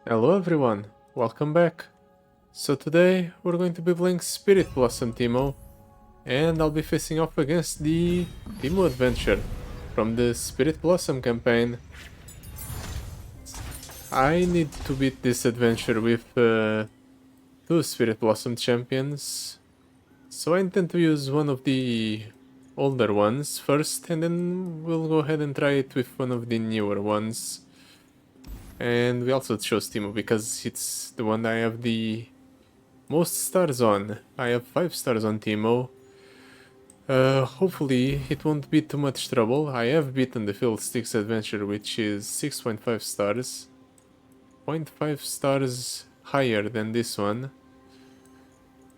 Hello everyone, welcome back. So today we're going to be playing Spirit Blossom Teemo, and I'll be facing off against the Teemo adventure from the Spirit Blossom campaign. I need to beat this adventure with two Spirit Blossom champions, so I intend to use one of the older ones first, and then we'll go ahead and try it with one of the newer ones. And we also chose Teemo because it's the one I have the most stars on. I have 5 stars on Teemo. Hopefully it won't be too much trouble. I have beaten the Field Sticks Adventure, which is 6.5 stars. 0.5 stars higher than this one.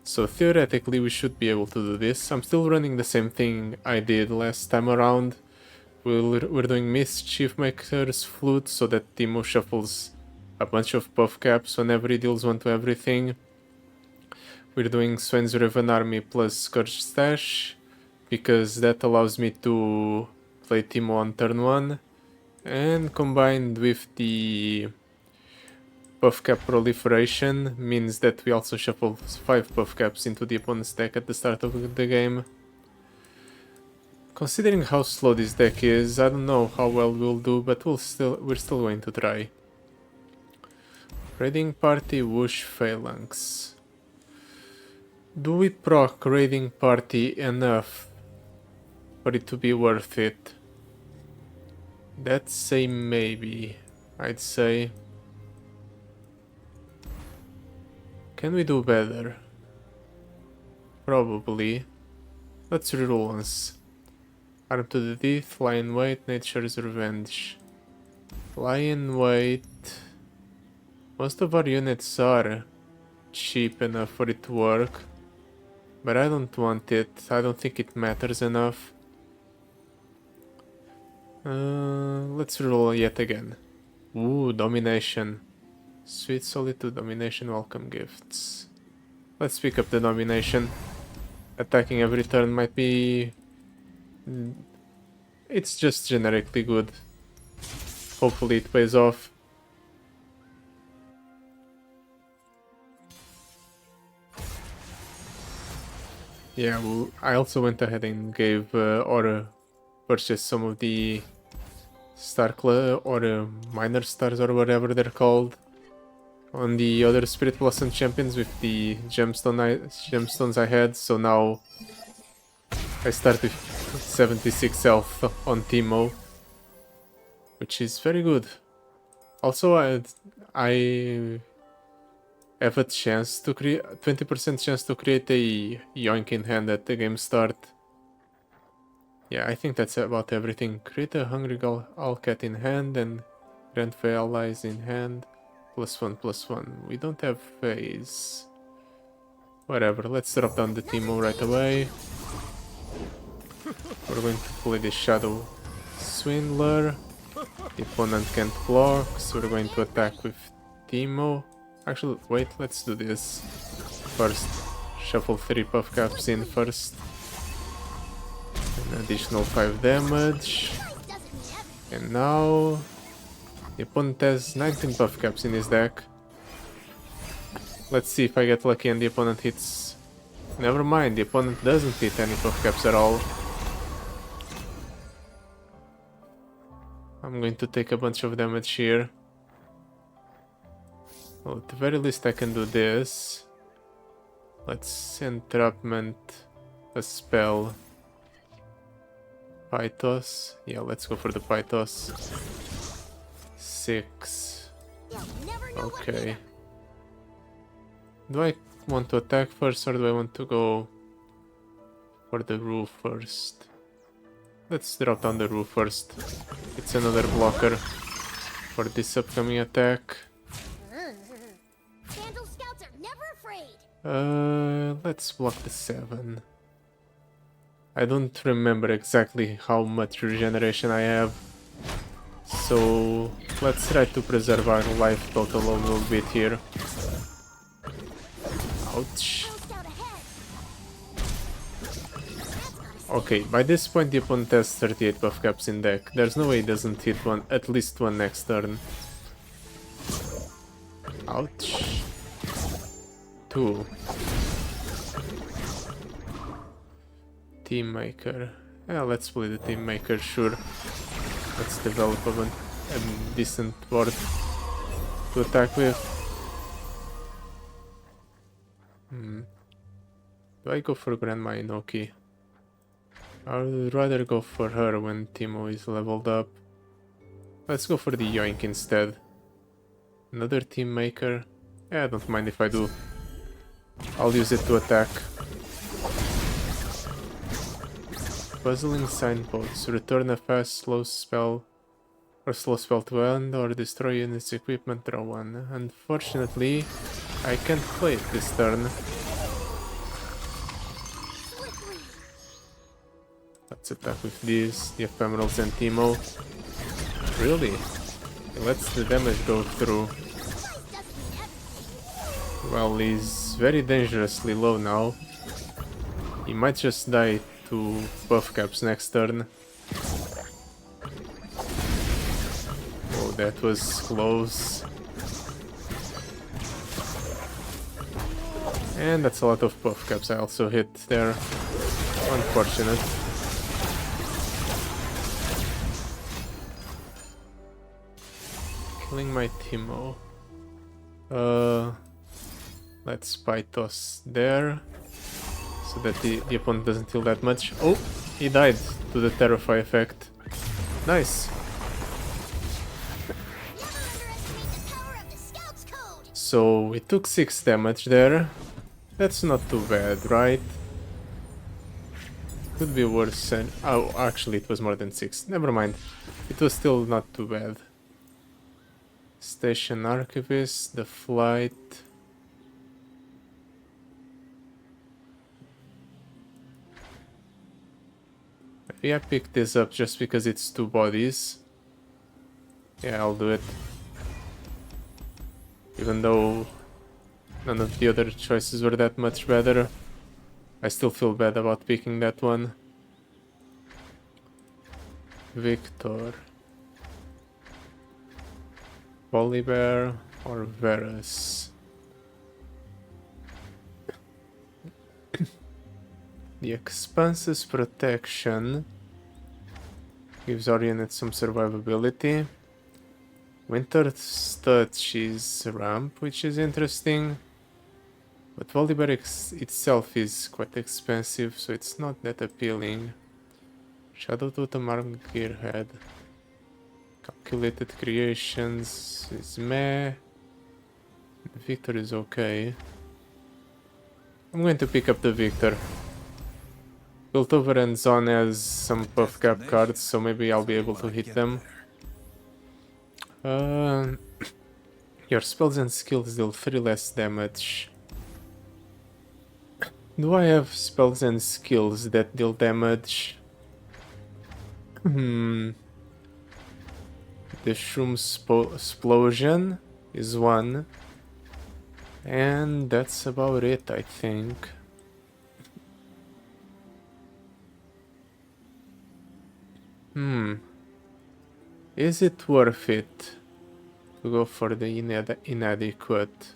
So theoretically we should be able to do this. I'm still running the same thing I did last time around. We're doing Mischief Maker's Flute so that Teemo shuffles a bunch of buff caps whenever he deals 1 to everything. We're doing Swain's Raven Army plus Scourge Stash, because that allows me to play Teemo on turn 1, and combined with the buff cap proliferation means that we also shuffle 5 buff caps into the opponent's deck at the start of the game. Considering how slow this deck is, I don't know how well we'll do, but we're still going to try. Raiding Party, Whoosh, Phalanx. Do we proc Raiding Party enough for it to be worth it? That's a maybe, I'd say. Can we do better? Probably. Let's reroll once. Arm to the teeth, Lion Weight, Nature's Revenge. Lion Weight. Most of our units are cheap enough for it to work, but I don't want it. I don't think it matters enough. Let's roll yet again. Ooh, Domination. Sweet Solitude, Domination, Welcome Gifts. Let's pick up the Domination. Attacking every turn might be... It's just generically good. Hopefully it pays off. Yeah, well, I also went ahead and gave or purchased some of the minor stars or whatever they're called on the other Spirit Blossom champions with the gemstones I had. So now I start with 76 health on Teemo, which is very good. Also, I have a chance to create 20% chance to create a yoink in hand at the game start. Yeah, I think that's about everything. Create a Hungry Owlcat in hand and grant for allies in hand. +1/+1. We don't have phase. Whatever, let's drop down the Teemo right away. We're going to play the Shadow Swindler. The opponent can't block, so we're going to attack with Teemo. Actually, wait, let's do this first. Shuffle 3 buff caps in first. An additional 5 damage. And now the opponent has 19 buff caps in his deck. Let's see if I get lucky and the opponent hits. Never mind, the opponent doesn't hit any buff caps at all. I'm going to take a bunch of damage here. Well, at the very least I can do this. Let's entrapment a spell. Pythos. Yeah, let's go for the Pythos. 6. Okay. Do I want to attack first or do I want to go for the roof first? Let's drop down the roof first. It's another blocker for this upcoming attack. Let's block the 7. I don't remember exactly how much regeneration I have, so let's try to preserve our life total a little bit here. Ouch. Okay, by this point the opponent has 38 buff caps in deck. There's no way he doesn't hit at least one next turn. Ouch. 2. Team Maker. Yeah, let's play the Team Maker, sure. Let's develop a decent board to attack with. Do I go for Grandma Inoki? I would rather go for her when Teemo is leveled up. Let's go for the Yoink instead. Another Team Maker. Yeah, I don't mind if I do. I'll use it to attack. Puzzling Signposts. Return a fast slow spell to end or destroy units equipment, draw 1. Unfortunately, I can't play it this turn. Let's attack with these, the Ephemerals and Teemo. Really? It lets the damage go through. Well, he's very dangerously low now. He might just die to buff caps next turn. Oh, that was close. And that's a lot of buff caps I also hit there. Unfortunate. Killing my Teemo. Let's spy toss there, so that the opponent doesn't heal that much. Oh, he died to the Terrify effect. Nice. So we took 6 damage there. That's not too bad, right? Could be worse. And oh, actually, it was more than 6. Never mind. It was still not too bad. Station Archivist, the flight. Maybe I picked this up just because it's 2 bodies. Yeah, I'll do it. Even though none of the other choices were that much better, I still feel bad about picking that one. Victor. Volibear or Varus? The Expanse's protection gives our unit some survivability. Winter's Touch is ramp, which is interesting. But Volibear itself is quite expensive, so it's not that appealing. Shadow Totem Arm Gearhead. Calculated Creations is meh. Victor is okay. I'm going to pick up the Victor. Piltover and Zon has some buff cap cards, so maybe I'll be able to hit them. Your spells and skills deal 3 less damage. Do I have spells and skills that deal damage? The Shroom Explosion is one. And that's about it, I think. Is it worth it to go for the inadequate?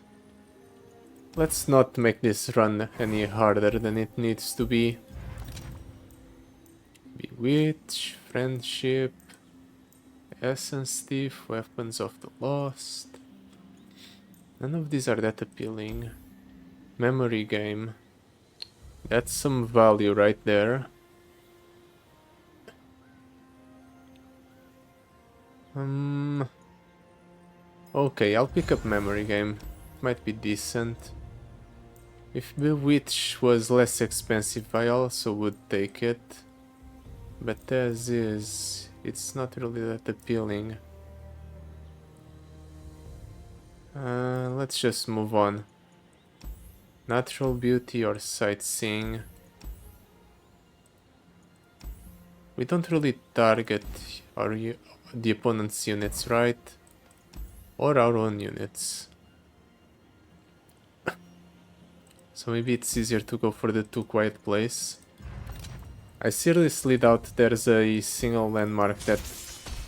Let's not make this run any harder than it needs to be. Bewitch, Friendship, Essence Thief, Weapons of the Lost. None of these are that appealing. Memory Game. That's some value right there. Okay, I'll pick up Memory Game. Might be decent. If Bewitch was less expensive, I also would take it. But as is, it's not really that appealing. Let's just move on. Natural Beauty or Sightseeing. We don't really target the opponent's units, right? Or our own units. So maybe it's easier to go for the Too Quiet Place. I seriously doubt there's a single landmark that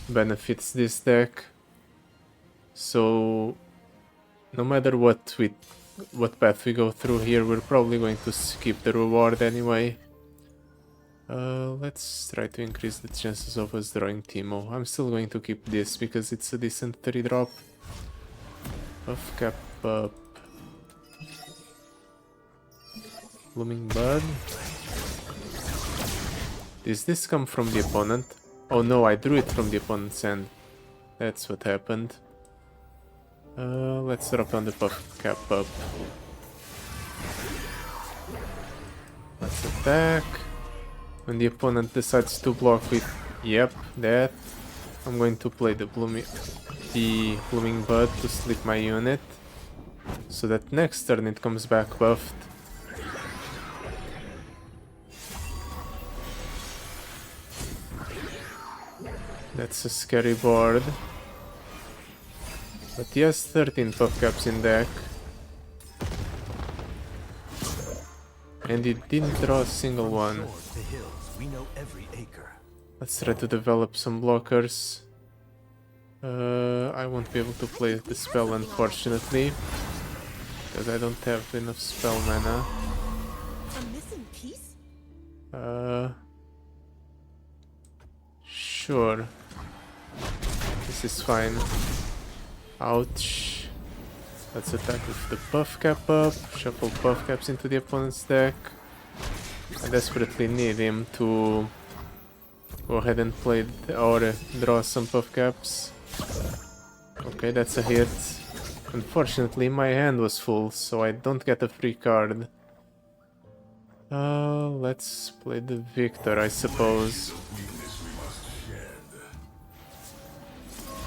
benefits this deck. So no matter what path we go through here, we're probably going to skip the reward anyway. Let's try to increase the chances of us drawing Teemo. I'm still going to keep this because it's a decent 3 drop. Puff cap up. Blooming Bud. Does this come from the opponent? Oh no, I drew it from the opponent's hand. That's what happened. Let's drop on the puff cap up. Let's attack. When the opponent decides to block with, yep, that, I'm going to play the Blooming Bud to sleep my unit, so that next turn it comes back buffed. That's a scary board. But he has 13 puff caps in deck. And he didn't draw a single one. Let's try to develop some blockers. I won't be able to play the spell, unfortunately, because I don't have enough spell mana. A missing piece? Sure. This is fine. Ouch. Let's attack with the puff cap up, shuffle puff caps into the opponent's deck. I desperately need him to go ahead and play or draw some puff caps. Okay, that's a hit. Unfortunately, my hand was full, so I don't get a free card. Let's play the Victor, I suppose.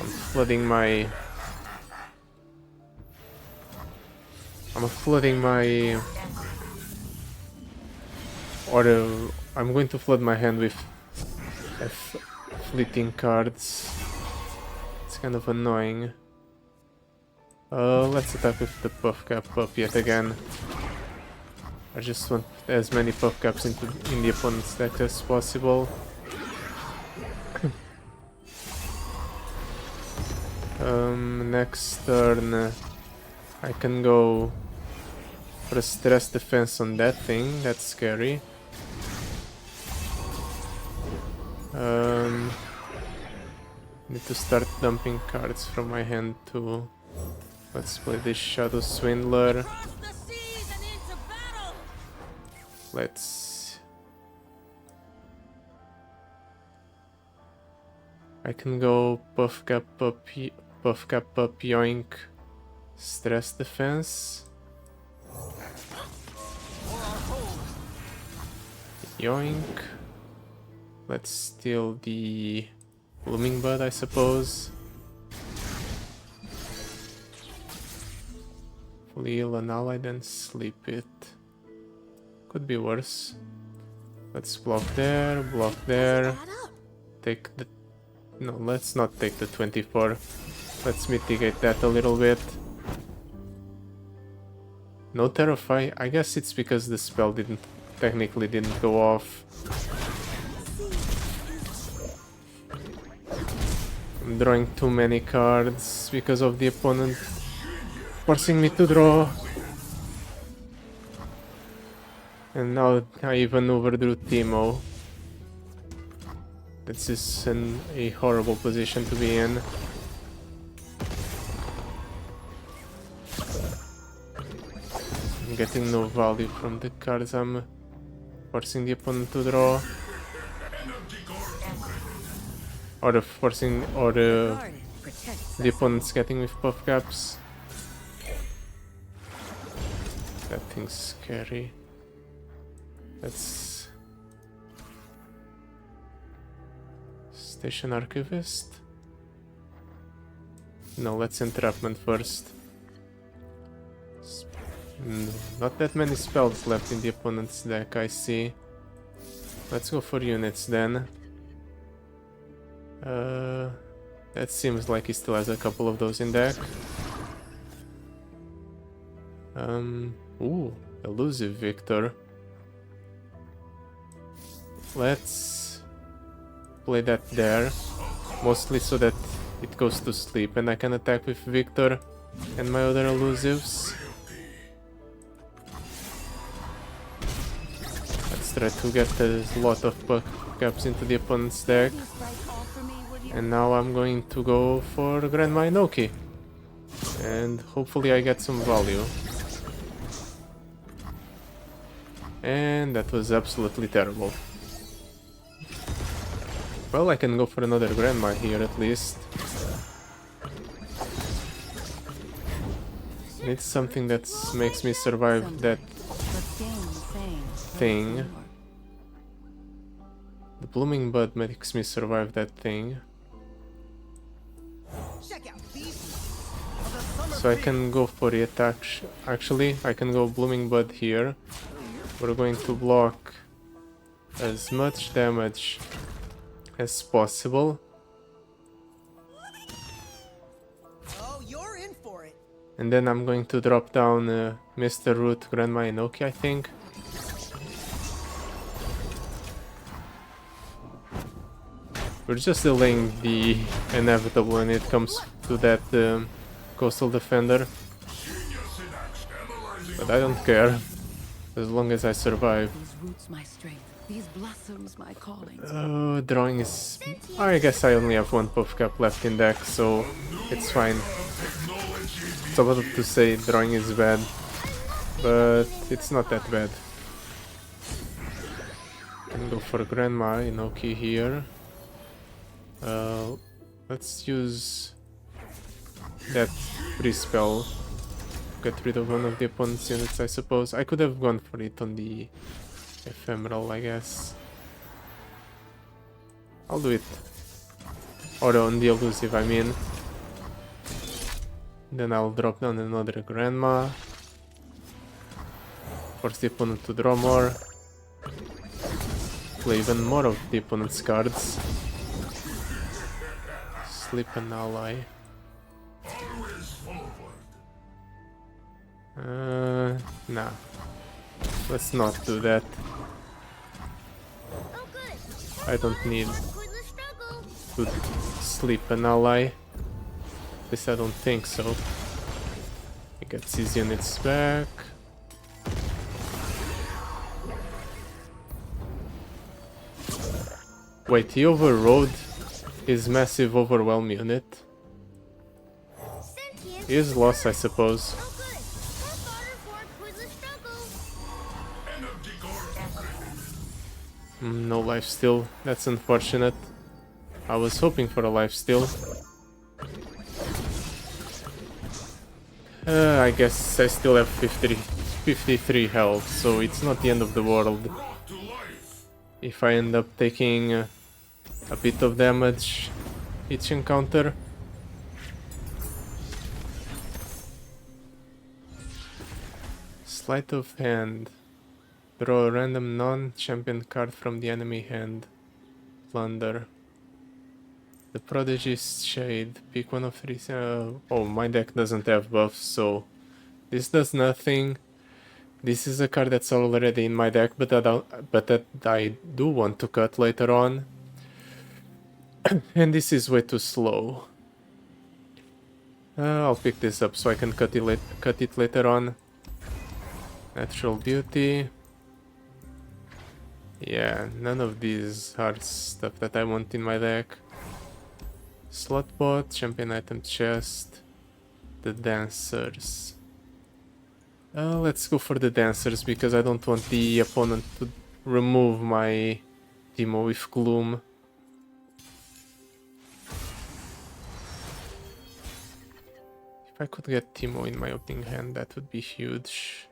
I'm flooding my I'm going to flood my hand with fleeting cards. It's kind of annoying. Let's attack with the puff cap up yet again. I just want as many puff caps in the opponent's deck as possible. Next turn I can go for a stress defense on that thing. That's scary. Need to start dumping cards from my hand too. Let's play this Shadow Swindler. I can go puff cap up, yoink, stress defense. Yoink. Let's steal the Blooming Bud, I suppose. Fleal an ally, then sleep it. Could be worse. Let's block there, take the... No, let's not take the 24. Let's mitigate that a little bit. No Terrify? I guess it's because the spell technically didn't go off. I'm drawing too many cards because of the opponent forcing me to draw. And now I even overdrew Teemo. This is a horrible position to be in. I'm getting no value from the cards I'm forcing the opponent to draw. Or the opponent's getting with puff caps. That thing's scary. Let's Station Archivist? No, let's Entrapment first. Not that many spells left in the opponent's deck, I see. Let's go for units then. That seems like he still has a couple of those in deck. Ooh, Elusive Victor. Let's play that there, mostly so that it goes to sleep and I can attack with Victor. and my other elusives. Let's try to get a lot of caps into the opponent's deck. And now I'm going to go for Grandma Inoki. And hopefully I get some value. And that was absolutely terrible. Well, I can go for another Grandma here at least. It's something that makes me survive that thing. The Blooming Bud makes me survive that thing. So I can go for it actually. I can go Blooming Bud here. We're going to block as much damage as possible. And then I'm going to drop down Mr. Root, Grandma Inoki, I think. We're just delaying the inevitable when it comes to that Coastal Defender. But I don't care, as long as I survive. Drawing is... I guess I only have one puff cap left in deck, so it's fine. It's a lot to say drawing is bad, but it's not that bad. I can go for Grandma Inoki here. Let's use that free spell. Get rid of one of the opponent's units, I suppose. I could have gone for it on the ephemeral, I guess. I'll do it. Or on the elusive, I mean. Then I'll drop down another Grandma. Force the opponent to draw more. Play even more of the opponent's cards. Slip an ally. Nah. Let's not do that. I don't need to sleep an ally. At least I don't think so. He gets his units back. Wait, he overrode his massive overwhelm unit. He is lost, I suppose. No life steal. That's unfortunate. I was hoping for a life steal. I guess I still have 53 health, so it's not the end of the world. If I end up taking a bit of damage each encounter. Sleight of hand. Draw a random non-champion card from the enemy hand. Plunder. The Prodigy's Shade. Pick one of three. Oh, my deck doesn't have buffs, so this does nothing. This is a card that's already in my deck, but that I do want to cut later on. And this is way too slow. I'll pick this up so I can cut it later on. Natural Beauty. Yeah, none of these are stuff that I want in my deck. Slotbot, Champion Item Chest, the Dancers. Let's go for the Dancers because I don't want the opponent to remove my Teemo with Gloom. If I could get Teemo in my opening hand, that would be huge.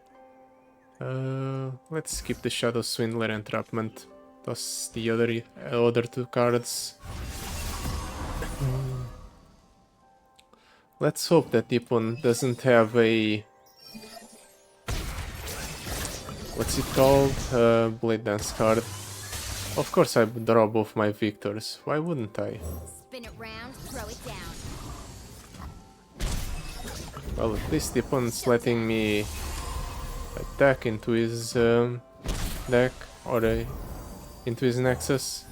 Let's skip the Shadow Swindler Entrapment. Toss the other two cards. Let's hope that the opponent doesn't have a... What's it called? Blade Dance card. Of course I would draw both my victors. Why wouldn't I? Spin it round, throw it down. Well, at least the opponent's letting me attack into his deck or into his Nexus.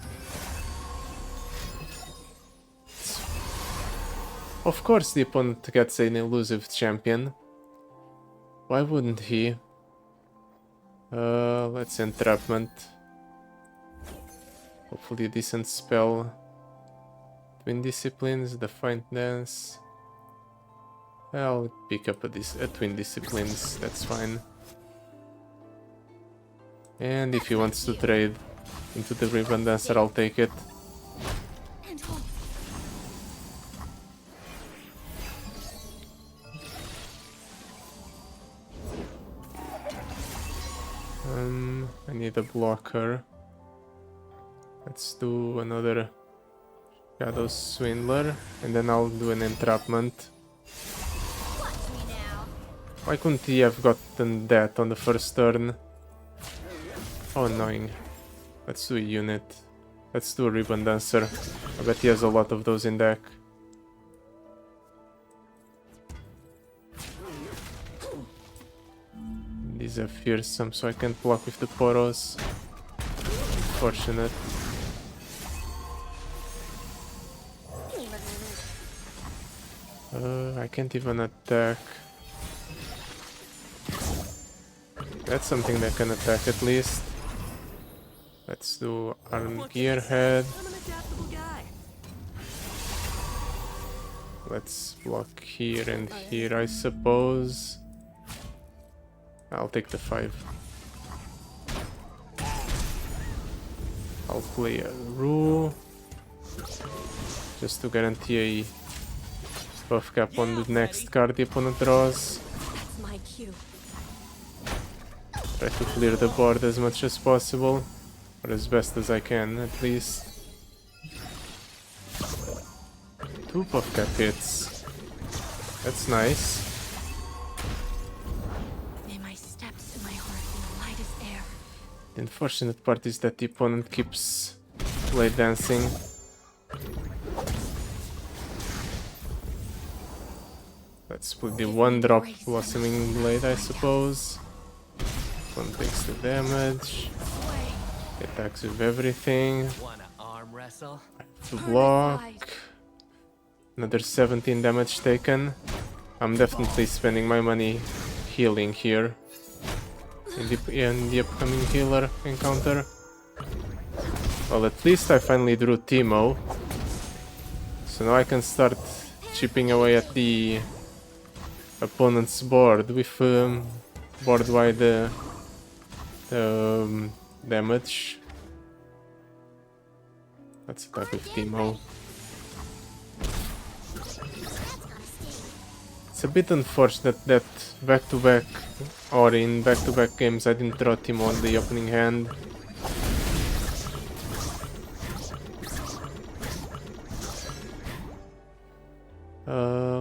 Of course the opponent gets an elusive champion. Why wouldn't he? Let's entrapment. Hopefully a decent spell. Twin disciplines, defiant dance. I'll pick up a twin disciplines, that's fine. And if he wants to trade into the ribbon dancer, I'll take it. I need a blocker. Let's do another Shadow Swindler, and then I'll do an entrapment. Why couldn't he have gotten that on the first turn? How annoying. Let's do a unit. Let's do a Ribbon Dancer. I bet he has a lot of those in deck. These are fearsome, so I can't block with the Poros. Unfortunate. I can't even attack. That's something that can attack at least. Let's do Armed Gearhead. Let's block here and here, I suppose. I'll take the 5. I'll play a Rue just to guarantee a buff cap on the next card the opponent draws. Try to clear the board as much as possible, or as best as I can at least. 2 buff cap hits. That's nice. The unfortunate part is that the opponent keeps blade dancing. Let's put the 1-drop Blossoming Blade, I suppose. One takes the damage. He attacks with everything. To block. Another 17 damage taken. I'm definitely spending my money healing here. In the upcoming healer encounter. Well, at least I finally drew Teemo. So now I can start chipping away at the opponent's board with board-wide damage. Let's attack with Teemo. It's a bit unfortunate that back-to-back or in back-to-back games I didn't draw Teemo on the opening hand.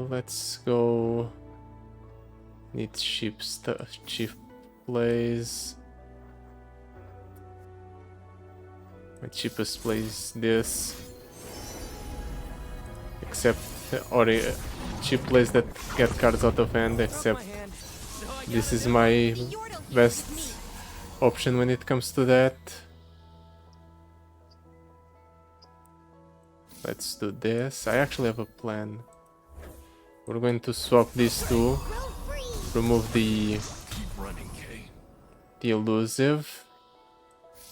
Let's go. Need cheap stuff, cheap plays. My cheapest play is this. Except, or cheap plays that get cards out of hand, except this is my best option when it comes to that. Let's do this. I actually have a plan. We're going to swap these two. Remove the elusive.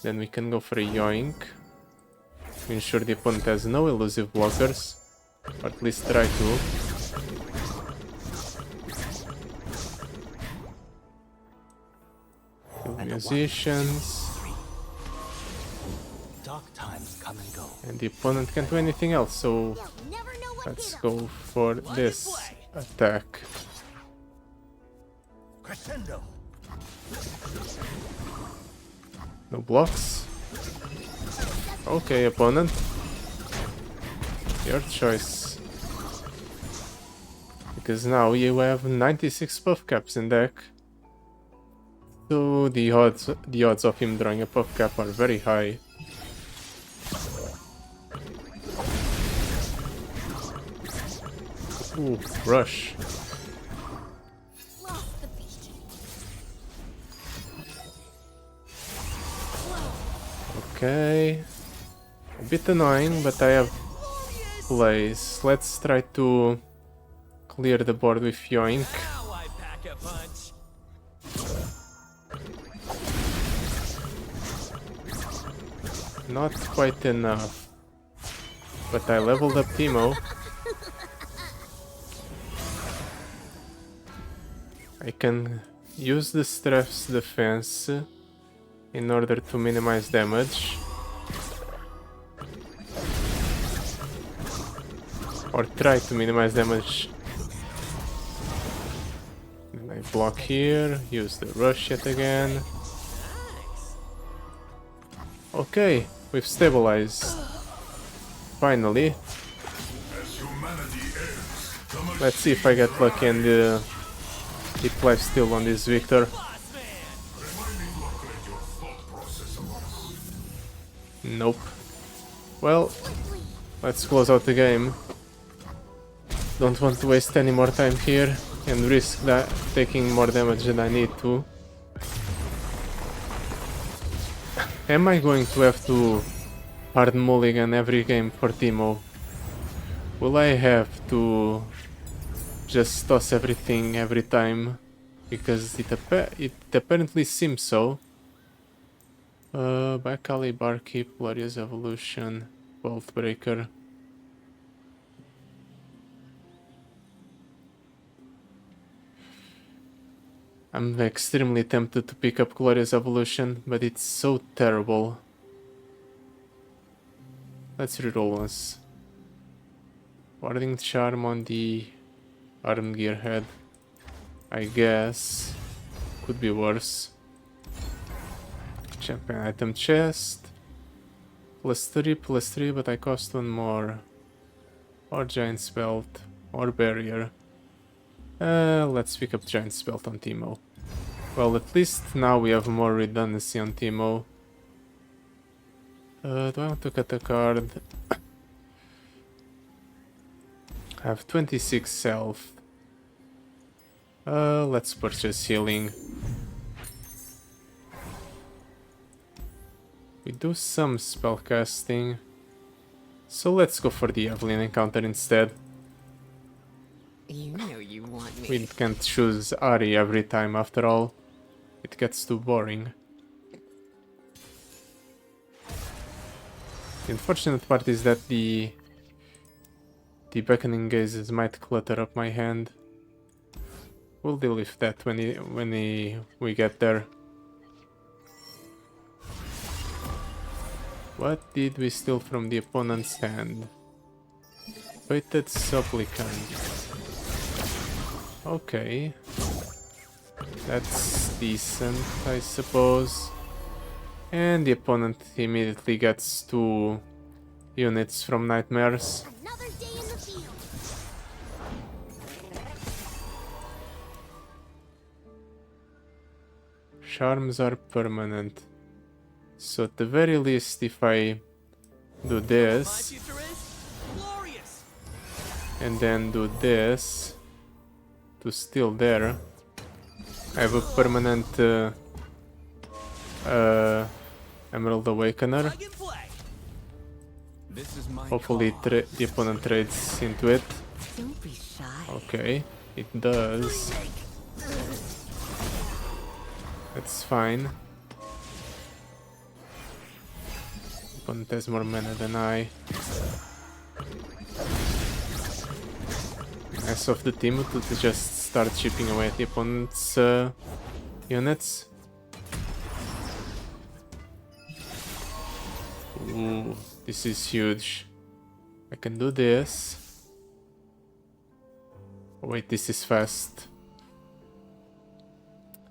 Then we can go for a yoink. To ensure the opponent has no elusive blockers. Or at least try to. Musicians. And the opponent can't do anything else, so let's go for this attack. No blocks. Okay, opponent. Your choice. Because now you have 96 buff caps in deck. So the odds of him drawing a buff cap are very high. Ooh, rush. Okay. A bit annoying, but I have plays. Let's try to clear the board with Yoink. Now I pack a punch. Not quite enough. But I leveled up Teemo. I can use the Straf's defense in order to minimize damage. Or try to minimize damage. And I block here, use the rush yet again. Okay, we've stabilized. Finally. Let's see if I get lucky and keep lifesteal on this Victor. Nope. Well, let's close out the game. Don't want to waste any more time here and risk that taking more damage than I need to. Am I going to have to hard mulligan every game for Teemo? Will I have to just toss everything every time? Because it apparently seems so. Backalley, Barkeep, Glorious Evolution, Vault Breaker. I'm extremely tempted to pick up Glorious Evolution, but it's so terrible. Let's reroll once. Warding Charm on the Armed Gearhead. I guess. Could be worse. Champion item chest. +3, but I cost one more. Or Giant's Belt. Or Barrier. Let's pick up Giant's Belt on Teemo. Well, at least now we have more redundancy on Teemo. Do I want to cut a card? I have 26 health. Let's purchase healing. We do some spellcasting. So let's go for the Evelyn encounter instead. You know you want me. We can't choose Ari every time after all. It gets too boring. The unfortunate part is that the beckoning gazes might clutter up my hand. We'll deal with that when we get there. What did we steal from the opponent's hand? Fated Supplicant. Okay. That's decent, I suppose. And the opponent immediately gets 2 units from Nightmares. Another day in the field. Charms are permanent. So at the very least, if I do this Glorious. and then do this to steal there, I have a permanent Emerald Awakener. Plug and play. This is my Hopefully the opponent trades into it. Don't be shy. Okay, it does. That's fine. Opponent has more mana than I. Nice of the team to just start chipping away at the opponent's units. Ooh, this is huge. I can do this. Oh, wait, this is fast.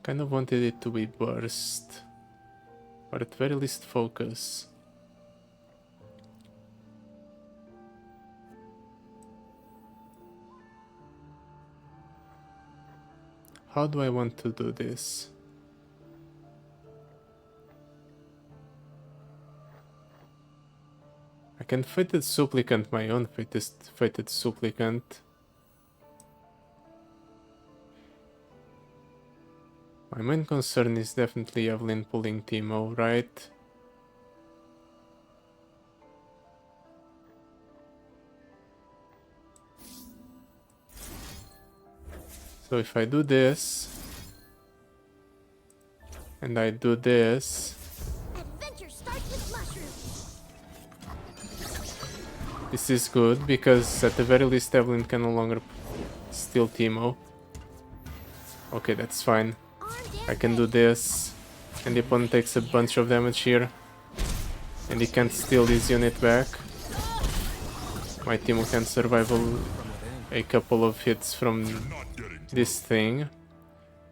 Kind of wanted it to be burst. Or at very least focus. How do I want to do this? I can Fated Supplicant my own Fated Supplicant. My main concern is definitely Evelyn pulling Teemo, right? So if I do this, and I do this, Adventure starts with mushrooms. this is good, because at the very least Evelyn can no longer steal Teemo. Okay, that's fine. Armed and I can do this, and the opponent takes a bunch of damage here, and he can't steal his unit back. My Teemo can survive a couple of hits from this thing.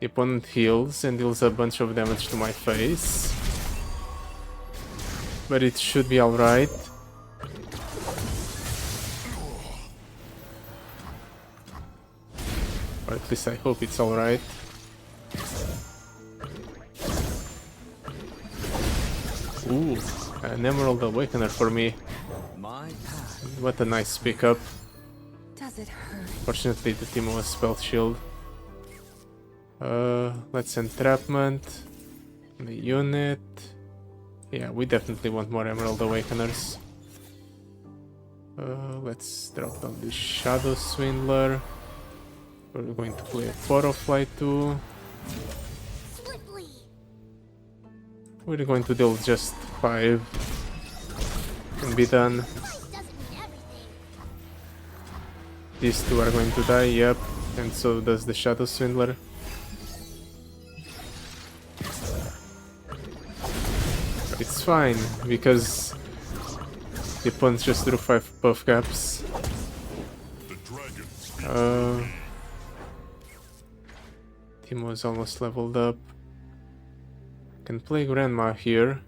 The opponent heals and deals a bunch of damage to my face, but it should be alright. Or at least I hope it's alright. Ooh, an Emerald Awakener for me. My path. What a nice pickup. Does it hurt? Fortunately, the Teemo has Spell Shield. Let's Entrapment. The unit. Yeah, we definitely want more Emerald Awakeners. Let's drop down the Shadow Swindler. We're going to play a Phorofly too. swiftly. We're going to deal just 5 and be done. Life doesn't mean everything. These two are going to die, yep, and so does the Shadow Swindler. But it's fine, because the opponent just drew 5 buff caps. Teemo is almost leveled up. Can play Grandma here.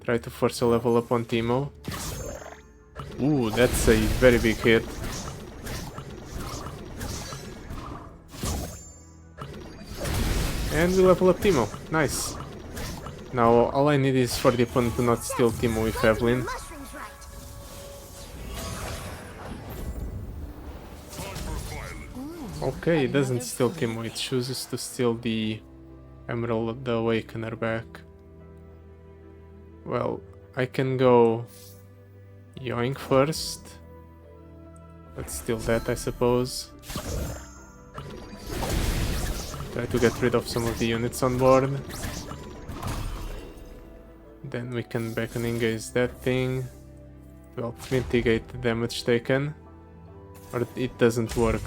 Try to force a level up on Teemo. Ooh, that's a very big hit. And we level up Teemo. Nice. Now all I need is for the opponent to not steal Teemo with Evelyn. Mushrooms right. Okay, it doesn't steal Teemo, it chooses to steal the Emerald Awakener back. Well, I can go Yoink first. Let's steal that, I suppose. Try to get rid of some of the units on board. Then we can back and engage that thing to help mitigate the damage taken. Or it doesn't work.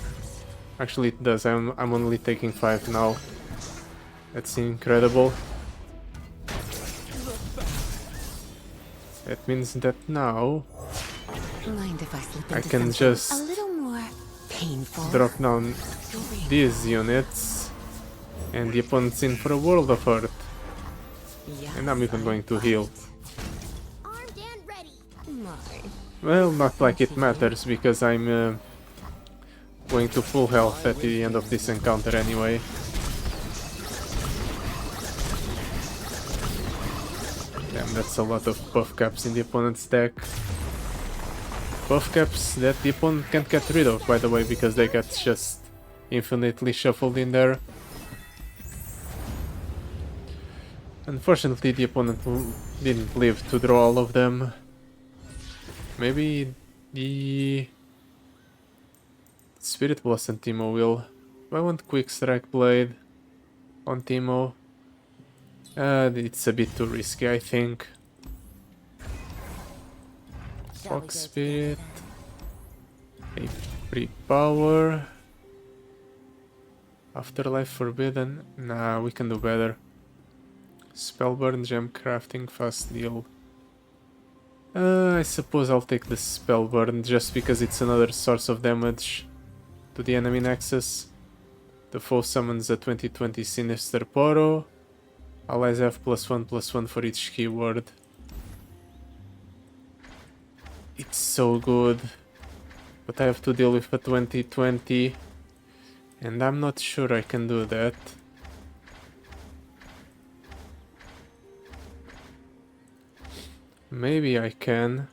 Actually it does, I'm only taking 5 now. That's incredible. That means that now Mind if I slip I into can something just a little more painful? drop down these units, and the opponent's in for a world of hurt. And I'm even going to heal. Armed and ready. Well, not like it matters, because I'm going to full health at the end of this encounter anyway. Damn, that's a lot of buff caps in the opponent's deck. Buff caps that the opponent can't get rid of, by the way, because they get just infinitely shuffled in there. Unfortunately, the opponent didn't live to draw all of them. Maybe the Spirit Blossom Teemo will. I want Quick Strike Blade on Teemo. It's a bit too risky, I think. Fox Spirit. A free power. Afterlife Forbidden. Nah, we can do better. Spellburn, Gem Crafting, Fast Deal. I suppose I'll take the Spellburn just because it's another source of damage to the enemy nexus. The foe summons a 2020 Sinister Poro. Allies have +1/+1 for each keyword. It's so good. But I have to deal with a 2020. And I'm not sure I can do that. Maybe I can.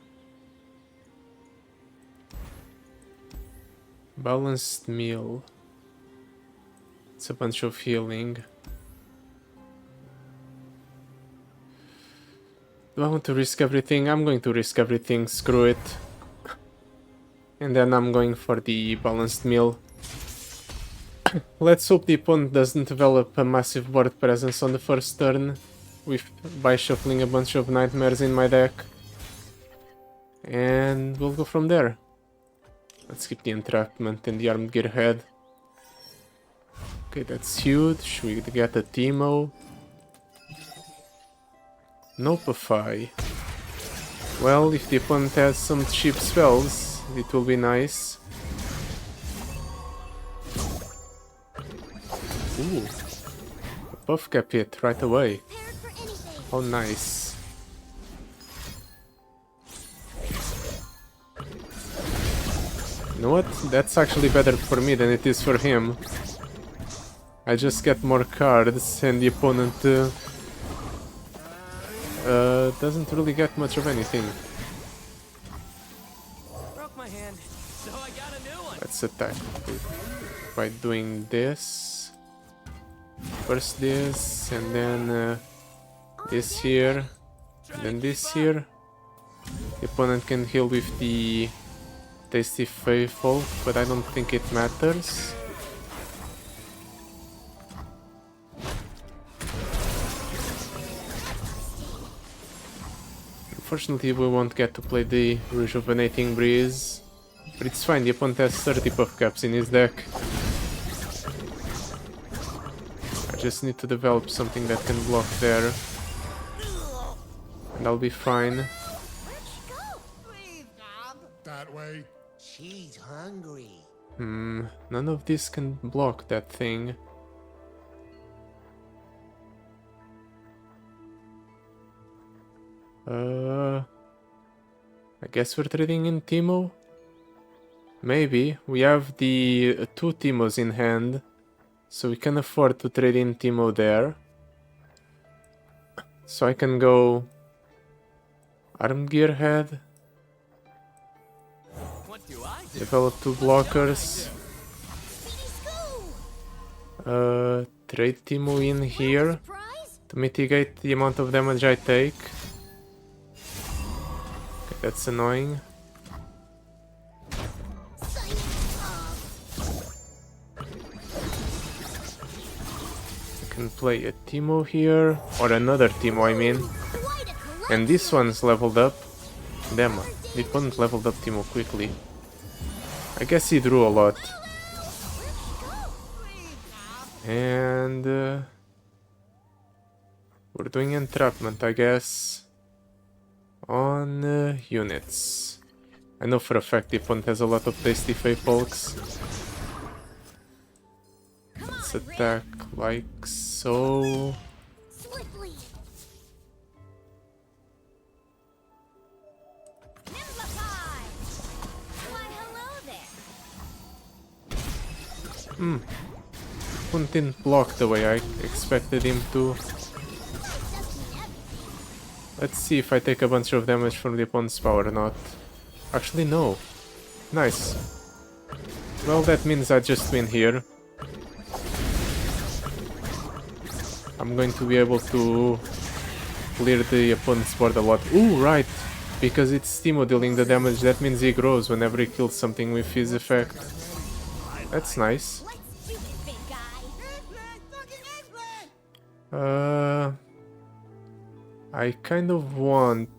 Balanced meal. It's a bunch of healing. Do I want to risk everything? I'm going to risk everything, screw it. And then I'm going for the balanced meal. Let's hope the opponent doesn't develop a massive board presence on the first turn by shuffling a bunch of nightmares in my deck. And we'll go from there. Let's keep the entrapment and the armed gearhead. Okay, that's huge. We get a Teemo. Nopify. Well, if the opponent has some cheap spells, it will be nice. Ooh. A buff cap hit right away. Prepared for anything. Oh, nice. You know what? That's actually better for me than it is for him. I just get more cards and the opponent doesn't really get much of anything. Broke my hand, so I got a new one. Let's attack by doing this. First this, and then this here, and then this here. The opponent can heal with the Tasty Faithful, but I don't think it matters. Unfortunately, we won't get to play the Rejuvenating Breeze, but it's fine, the opponent has 30 buff caps in his deck. I just need to develop something that can block there, and I'll be fine. Where'd she go? Please, Bob. That way. She's hungry. None of this can block that thing. I guess we're trading in Teemo? Maybe. We have the 2 Teemos in hand, so we can afford to trade in Teemo there. So I can go Armed Gearhead, What do I do? develop 2 blockers, Speedy Scoo! trade Teemo in here Surprise? to mitigate the amount of damage I take. Okay, that's annoying. Sign it off. I can play a Teemo here, or another Teemo I mean, Quite a and this one's leveled up. Damn, the opponent leveled up Teemo quickly. I guess he drew a lot. And we're doing entrapment, I guess, on units. I know for a fact the opponent has a lot of tasty Faithfolks. Let's attack like so. Swiftly. Nimblify. Why, hello there. Opponent didn't block the way I expected him to. That doesn't everything. Let's see if I take a bunch of damage from the opponent's power or not. Actually, no. Nice. Well, that means I just win here. I'm going to be able to clear the opponent's board a lot. Ooh, right! Because it's Teemo dealing the damage, that means he grows whenever he kills something with his effect. That's nice. Let's do it, big guy. Eggplant! Fucking eggplant! I kind of want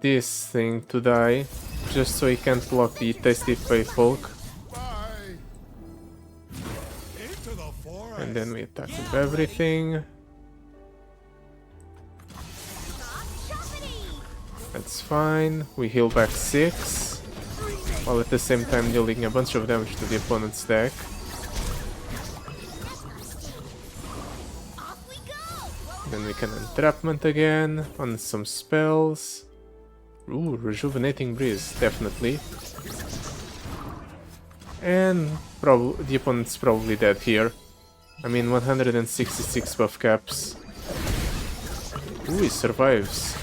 this thing to die, just so he can't block the tasty Faithfolk. Bye. Into the forest. And then we attack with everything. Stop choppity. That's fine. We heal back 6, while at the same time dealing a bunch of damage to the opponent's deck. Off we go. Then we can entrapment again on some spells. Ooh, Rejuvenating Breeze, definitely. And the opponent's probably dead here. I mean, 166 buff caps. Ooh, he survives.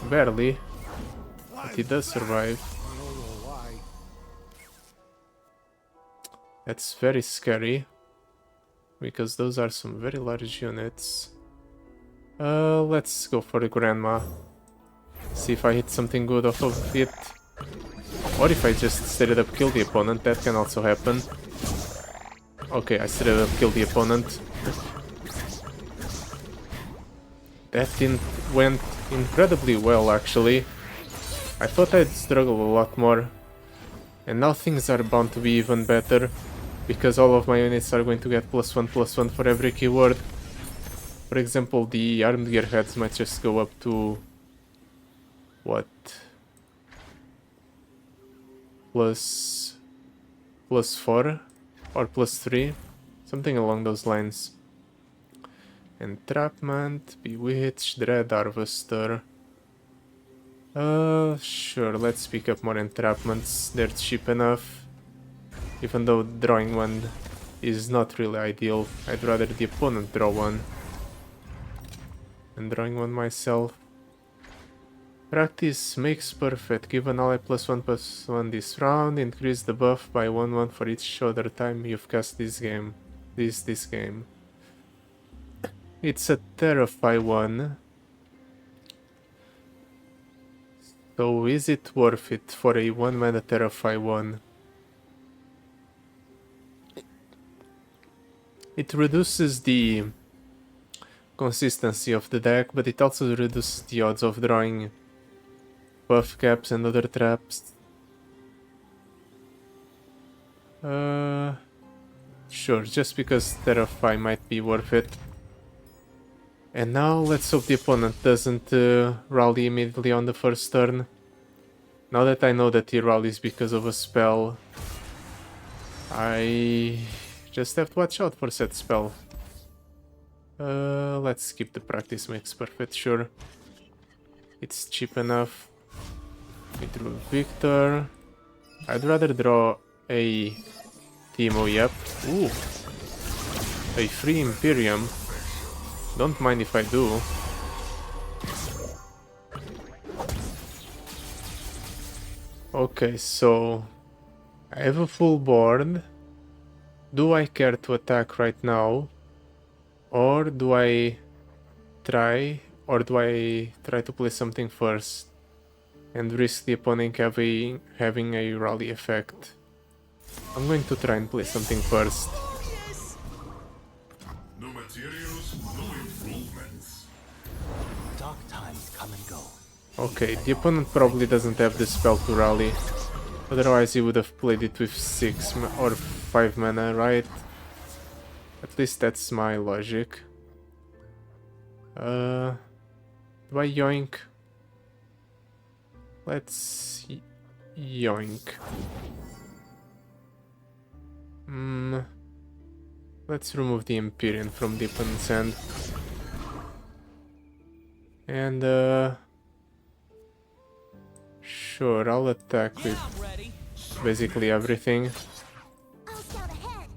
Barely, but he does survive. I don't know why. That's very scary, because those are some very large units. Let's go for the Grandma. See if I hit something good off of it. Or if I just straight up kill the opponent, that can also happen. Okay, I straight up kill the opponent. That went incredibly well, actually. I thought I'd struggle a lot more. And now things are bound to be even better, because all of my units are going to get +1/+1 for every keyword. For example, the armed gearheads might just go up to... what? +4 or +3, something along those lines. Entrapment, Bewitch, Dread Harvester. Sure, let's pick up more entrapments. They're cheap enough. Even though drawing one is not really ideal, I'd rather the opponent draw one than drawing one myself. Practice makes perfect. Give an ally +1/+1 this round. Increase the buff by 1/1 for each other time you've cast this game. This game. It's a Terrify one. So is it worth it for a 1-mana Terrify one? It reduces the consistency of the deck, but it also reduces the odds of drawing buff caps and other traps. Sure, just because Terrify might be worth it. And now let's hope the opponent doesn't rally immediately on the first turn. Now that I know that he rallies because of a spell, I just have to watch out for said spell. Let's skip the practice makes perfect, sure. It's cheap enough. We drew Victor. I'd rather draw a Teemo, yep. Ooh. A free Imperium. Don't mind if I do. Okay, so I have a full board. Do I care to attack right now? Or do I try to play something first and risk the opponent having a rally effect? I'm going to try and play something first. No materials, no improvements. Dark times come and go. Okay, the opponent probably doesn't have the spell to rally. Otherwise he would have played it with 6 or 5 mana, right? At least that's my logic. Do I yoink? Let's yoink. Let's remove the Empyrean from the opponent's hand. And sure, I'll attack with I'm ready. basically everything. I'll scout ahead.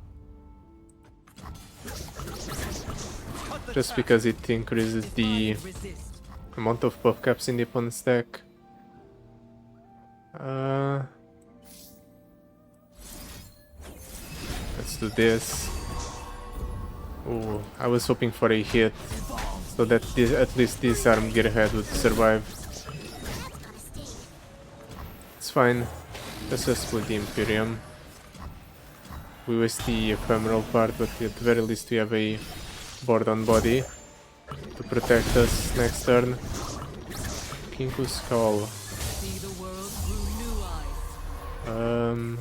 Just because it increases the Resist. amount of buff caps in the opponent's deck. Let's do this. Oh, I was hoping for a hit, so that at least this armed gearhead would survive. It's fine. Let's just split the Imperium. We waste the ephemeral part, but at the very least we have a board on body to protect us next turn. Kinku's Call. See the world through new eyes.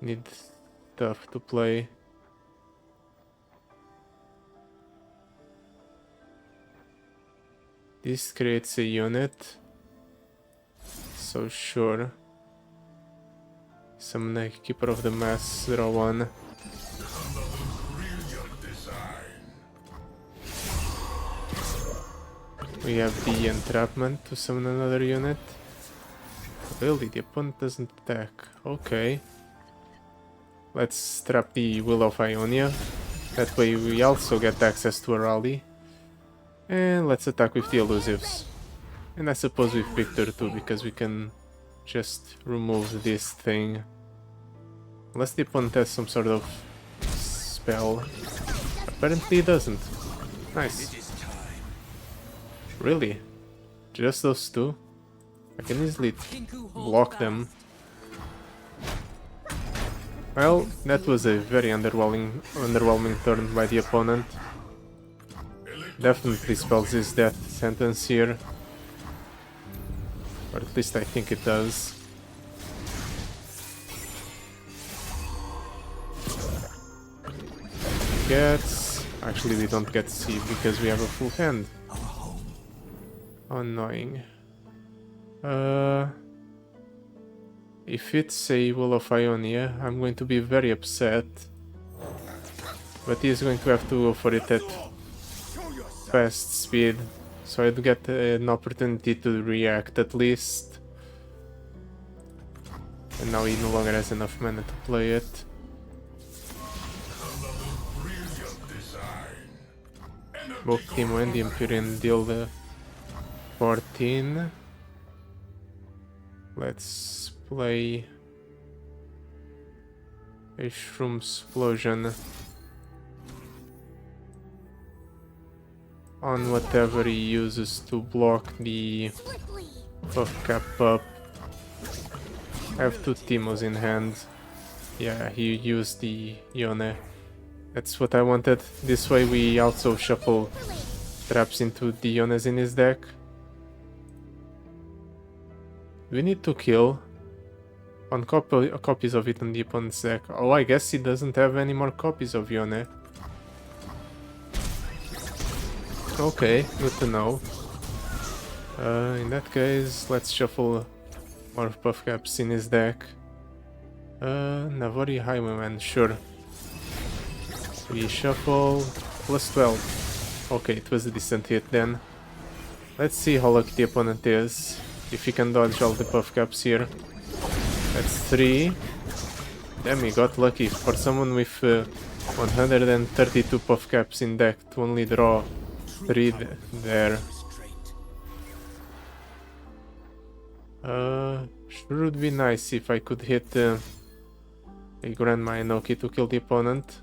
Need stuff to play. This creates a unit. So sure. Summon a Keeper of the Mass, draw one. We have the entrapment to summon another unit. Really, the opponent doesn't attack. Okay. Let's trap the Will of Ionia. That way we also get access to a rally. And let's attack with the elusives. And I suppose with Victor too, because we can just remove this thing. Unless the opponent has some sort of spell. Apparently he doesn't. Nice. Really? Just those two? I can easily Kinku hold block them. fast. Well, that was a very underwhelming turn by the opponent. Definitely spells his death sentence here. Or at least I think it does. Gets... Actually, we don't get C because we have a full hand. Annoying. If it's a Wall of Ionia, I'm going to be very upset. But he's going to have to go for it at fast speed, so I'd get an opportunity to react at least. And now he no longer has enough mana to play it. Both Teemo and the Empyrean deal 14. Let's play a Shroom Explosion on whatever he uses to block the Swiftly. buff cap up. I have two Teemos in hand. Yeah, he used the Yone. That's what I wanted. This way we also shuffle traps into the Yones in his deck. We need to kill on copies of it on the opponent's deck. Oh, I guess he doesn't have any more copies of Yone. Okay, good to know. In that case, let's shuffle more buff caps in his deck. Navori Highwayman, sure. We shuffle plus 12. Okay, it was a decent hit then. Let's see how lucky the opponent is. If he can dodge all the buff caps here. That's 3. Damn, he got lucky. For someone with 132 buff caps in deck to only draw 3 there. Sure would be nice if I could hit a Grandma Enoki to kill the opponent.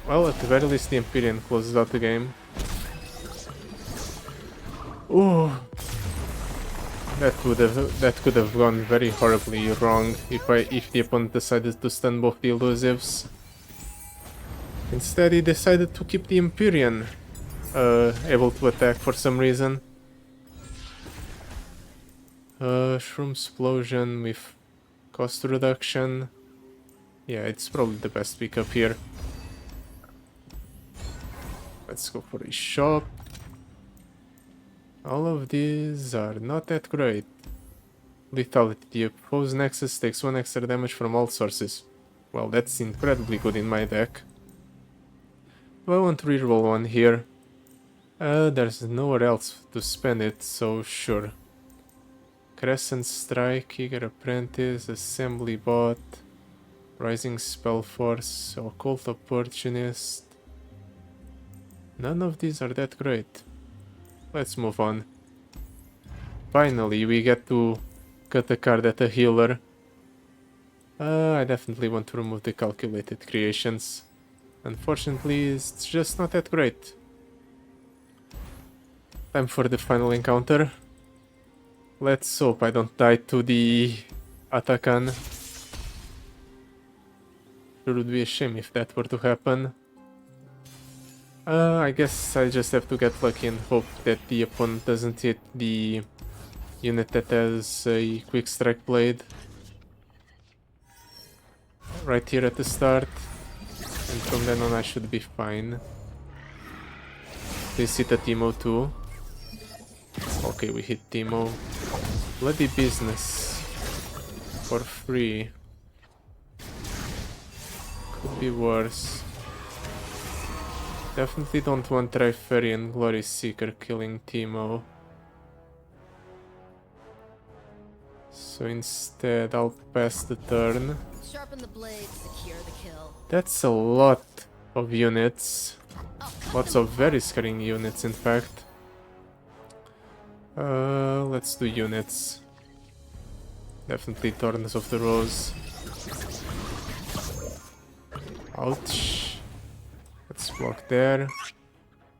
Well, at the very least the Empyrean closes out the game. Ooh. That could have gone very horribly wrong if the opponent decided to stun both the elusives. Instead he decided to keep the Empyrean able to attack for some reason. Shroom Explosion with cost reduction. Yeah, it's probably the best pickup here. Let's go for a shop. All of these are not that great. Lethality. The opposed Nexus takes 1 extra damage from all sources. Well, that's incredibly good in my deck. Do I want to reroll one here? There's nowhere else to spend it, so sure. Crescent Strike, Eager Apprentice, Assembly Bot, Rising Spell Force, Occult Opportunist. None of these are that great. Let's move on. Finally, we get to cut a card at a healer. I definitely want to remove the Calculated Creations. Unfortunately, it's just not that great. Time for the final encounter. Let's hope I don't die to the Atakan. It would be a shame if that were to happen. I guess I just have to get lucky and hope that the opponent doesn't hit the unit that has a quick strike blade. Right here at the start. And from then on I should be fine. Please hit a Teemo too. Okay, we hit Teemo. Bloody business. For free. Could be worse. Definitely don't want Triferian Glory Seeker killing Teemo. So instead I'll pass the turn. Sharpen the blade, secure the kill. That's a lot of units. Lots of very scaring units in fact. Let's do units. Definitely Thorns of the Rose. Ouch. Let's block there.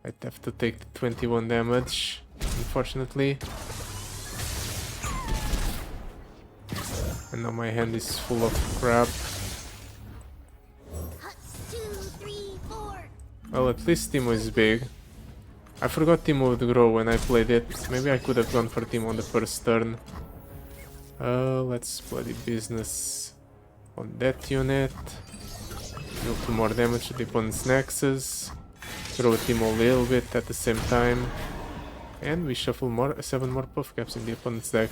I'd have to take the 21 damage, unfortunately. And now my hand is full of crap. Cuts 2, 3, 4. Well, at least Teemo is big. I forgot Teemo would grow when I played it. Maybe I could have gone for Teemo on the first turn. Let's bloody business on that unit. Deal 2 more damage to the opponent's nexus. Grow Teemo a little bit at the same time. And we shuffle 7 more puff caps in the opponent's deck.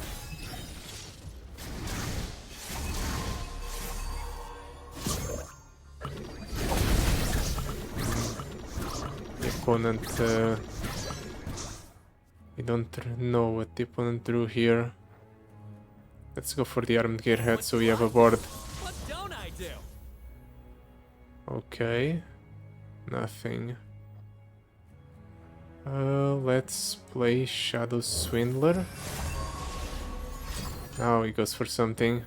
The opponent... we don't know what the opponent drew here. Let's go for the armed gearhead so we have a board. What don't I do? Okay. Nothing. Let's play Shadow Swindler. Now he goes for something.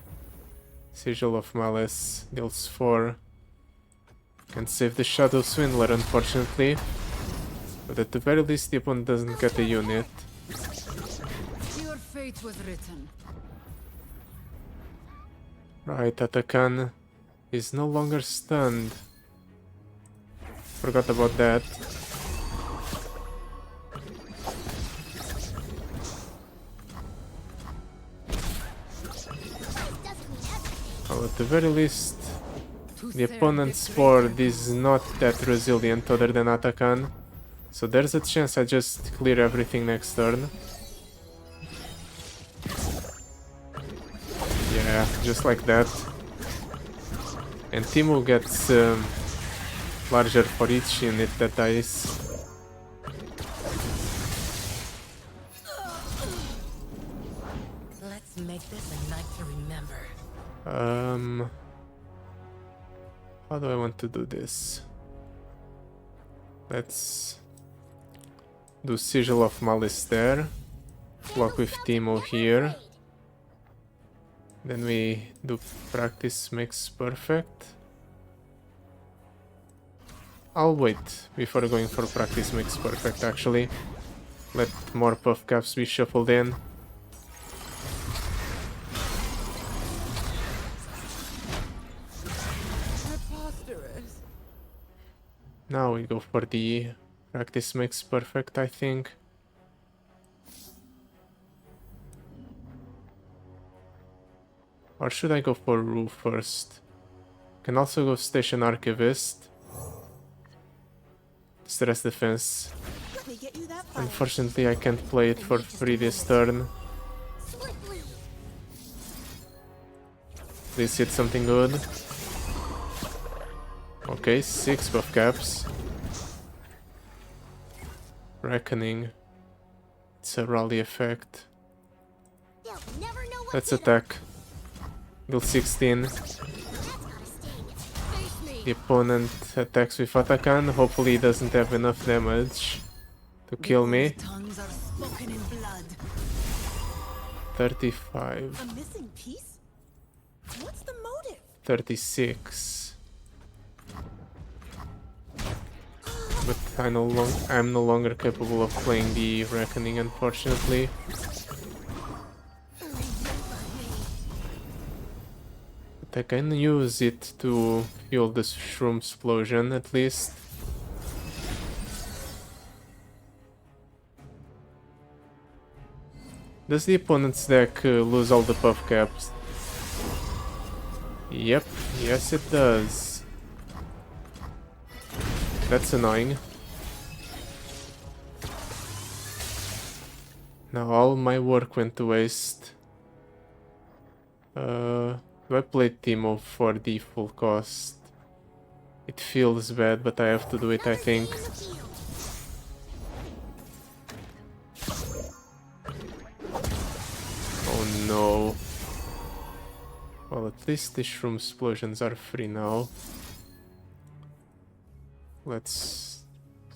Sigil of Malice deals 4. Can't save the Shadow Swindler, unfortunately. But at the very least, the opponent doesn't get a unit. Your fate was written. Right, Atakan is no longer stunned. Forgot about that. Well, at the very least, the opponent's board is not that resilient other than Atakan. So there's a chance I just clear everything next turn. Yeah, just like that. And Teemo gets larger for each unit that dies. Let's make this a night to remember. How do I want to do this? Let's do Sigil of Malice there. Block with Teemo here. Then we do Practice Makes Perfect. I'll wait before going for Practice Makes Perfect, actually. Let more puff caps be shuffled in. Preposterous. Now we go for the Practice Makes Perfect, I think. Or should I go for Rue first? Can also go Station Archivist. Stress Defense. Let me get you that fire. Unfortunately, I can't play it for free this turn. Please hit something good. Okay, 6 buff caps. Reckoning. It's a rally effect. They'll never know what Let's hit 'em. attack. Deal 16. That's gotta sting. Face me. The opponent attacks with Atakan. Hopefully he doesn't have enough damage to kill me. Tongues are spoken in blood. 35. A missing piece? What's the motive? 36. But I'm no longer capable of playing the Reckoning, unfortunately. But I can use it to fuel the Shroom Explosion, at least. Does the opponent's deck lose all the puff caps? Yep, yes it does. That's annoying. Now all my work went to waste. Do I play Teemo for the full cost? It feels bad, but I have to do it, I think. Oh no. Well, at least the Shroom Explosions are free now. Let's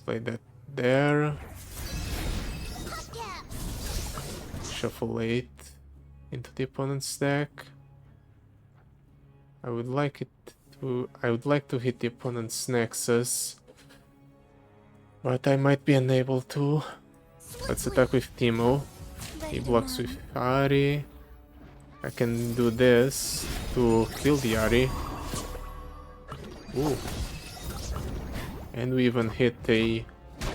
play that there. Shuffle 8 into the opponent's deck. I would like it I would like to hit the opponent's nexus, but I might be unable to. Let's attack with Teemo. He blocks with Ari. I can do this to kill the Ari. Ooh. And we even hit a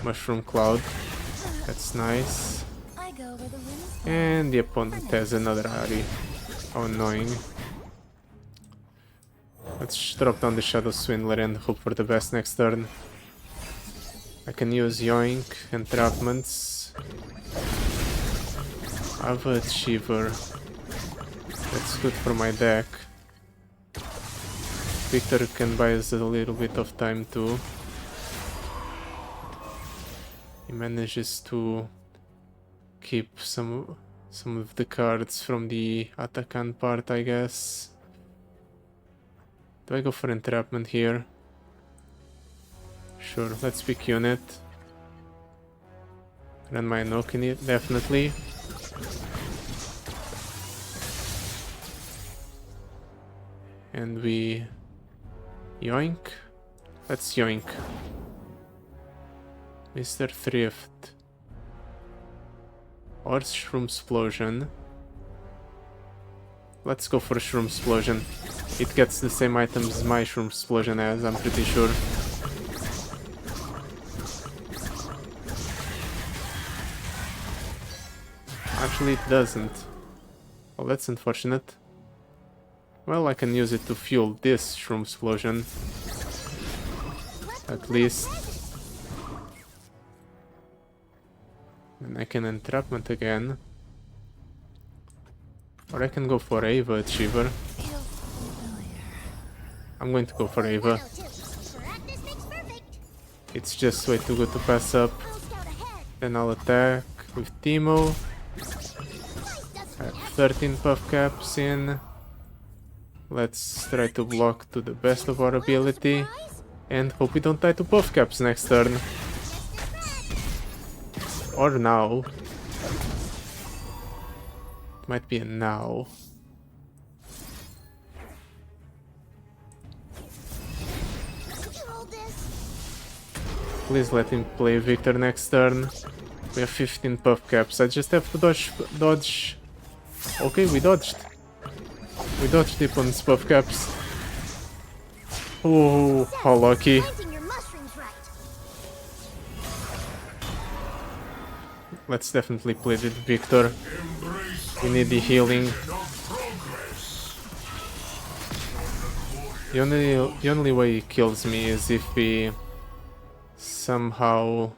mushroom cloud. That's nice. I go where the wind is. And the opponent has another Ari. How annoying. Let's drop down the Shadow Swindler and hope for the best next turn. I can use Yoink, entrapments. I have a Achiever. That's good for my deck. Victor can buy us a little bit of time too. He manages to keep some of the cards from the Atakan part, I guess. Do I go for entrapment here? Sure, let's pick unit. Run my knock in it, definitely. And we yoink. Let's yoink. Mr. Thrift. Or Shroom Explosion. Let's go for Shroom Explosion. It gets the same items my Shroom Explosion has, I'm pretty sure. Actually, it doesn't. Well, that's unfortunate. Well, I can use it to fuel this Shroom Explosion. At least. And I can entrapment again. Or I can go for Ava Achiever. I'm going to go for Ava. Practice makes perfect. It's just way too good to pass up. I'll scout ahead. Then I'll attack with Teemo. Twice doesn't I have forget. 13 puff caps in. Let's try to block to the best of our ability. Surprise. And hope we don't die to puff caps next turn. Or now. It might be a now. Could you hold this? Please let him play Victor next turn. We have 15 puff caps. I just have to dodge. Okay, we dodged. We dodged the opponent's puff caps. Oh, how lucky. Planting your mushrooms right. Let's definitely play with Victor. We need the healing. The only way he kills me is if he somehow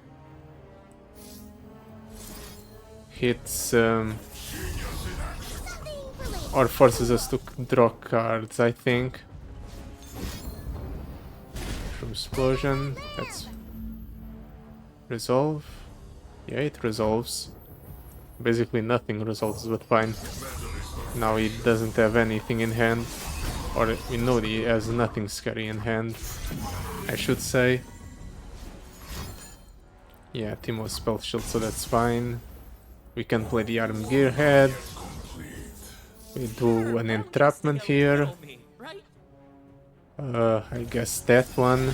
hits or forces us to draw cards, I think. From explosion, that's resolve. Yeah, it resolves. Basically nothing resolves, but fine. Now he doesn't have anything in hand. Or we know that he has nothing scary in hand, I should say. Yeah, Teemo spell shield, so that's fine. We can play the Arm Gearhead. We do an entrapment here. I guess that one.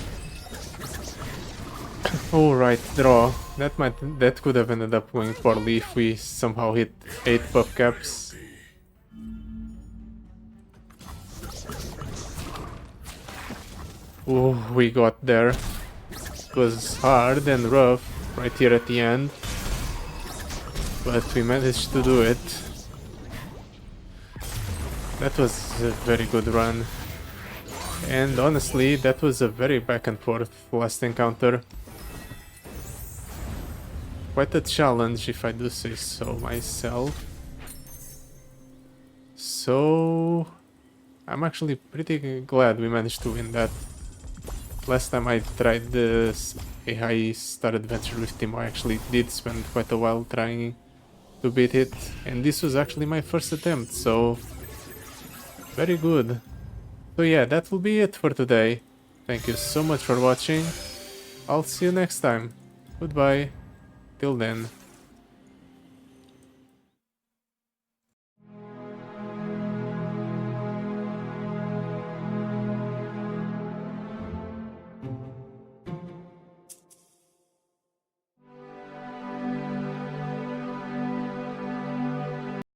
Oh right, draw. That could have ended up going poorly if we somehow hit 8 puff caps. Oh, we got there. It was hard and rough right here at the end, but we managed to do it. That was a very good run. And honestly, that was a very back and forth last encounter. Quite a challenge, if I do say so myself. So I'm actually pretty glad we managed to win that. Last time I tried this a high star adventure with Teemo, I actually did spend quite a while trying to beat it, and this was actually my first attempt, so very good. So yeah, that will be it for today. Thank you so much for watching. I'll see you next time. Goodbye. Till then.